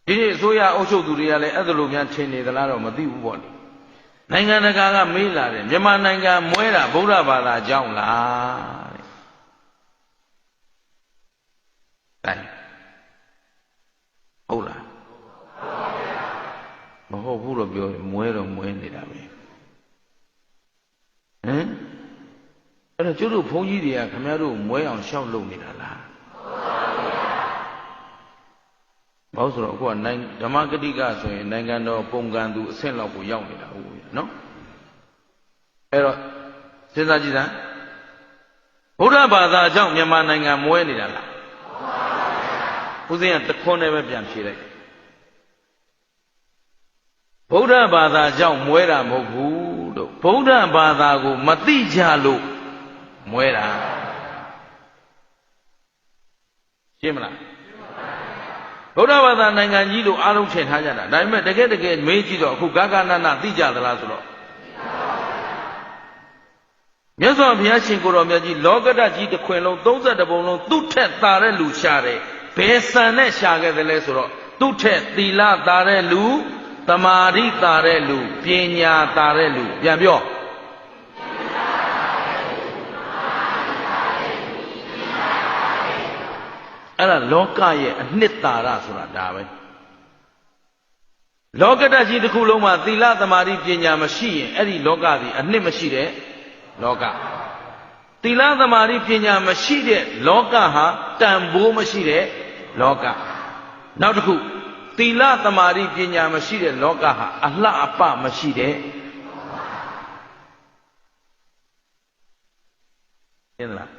ဒီနေ့အစိုးရအုပ်ချုပ်သူတွေကလည်းအဲ့ဒါလိုများထင်နေသလားတော့မသိဘူးပေါ့လေနိုင်ငံတကာကမေးလာတယ်မြန်မာနိုင်ငံမွဲတာဗုဒ္ဓဘာသာကြောင့်လားတဲ့ဟုတ်လားမဟုတ်ဘူးတော့ပြောမွဲတော့မွဲနေတာပဲဟမ်အဲ့တော့ကျတို့ဘုန်းကြီးတွေကခင်ဗျားတို့မွဲအောင်ရှောက်လုပ်နေတာလားဘာလို့ဆိုတော့အခုကဓမ္မဂတိကဆိုရင်နိုင်ငံတော်ပုံကံသူအဆင့်လောက်ကိုရောက်နေတာဟုတ်ပြီနော်အဲ့တော့စဉ်းစားကြည့်စမ်းဗုဒ္ဓဘာသာကြောင့်မြန်မာနိုင်ငံမွဲနေတာလားဦးဇင်းကတခွန်းနဲ့ပဲပြန်ဖြေလိုက်ဗုဒ္ဓဘာသာကြောင့်မွဲတာမဟုတ်ဘူးလို့ဗုဒ္ဓဘာသာကိုမသိကြလို့မွဲတာရှင်းမလားဗုဒ္ဓဘာသာနိုင်ငံကြီးလို့အားလုံးထင်ထားကြတာဒါပေမဲ့တကယ်မေးကြည့်တော့အခုဂဂနနသိကြသလားဆိုတော့မြတ်စွာဘုရားရှင်ကိုယ်တော်မြတ်ကြီးလောကဓာတ်ကြီးတစ်ခွင်လုံး32ပုံလုံးသူ့ထက်သာတဲ့လူရှာတယ်ဘယ်စံနဲ့ရှာခဲ့တယ်လဲဆိုတော့သူ့ထက်သီလသာတဲ့လူသမာဓိသာတဲ့လူပညာသာတဲ့လူပြန်ပြောအဲ့ဒါလောကရဲ့အနှစ်သာရဆိုတာဒါပဲလောကဓာတ်ကြီးတစ်ခုလုံးမှာသီလသမာဓိပညာမရှိရင်အဲ့ဒီလောကသည်အနှစ်မရှိတဲ့လောကသီလသမာဓိပညာမရှိတဲ့လောကဟာတန်ဖိုးမရှိတဲ့လောကနောက်တစ်ခုသီလသမာဓိပညာမရှိတဲ့လောကဟာအလှအပမရှိတဲ့ရှင်းလား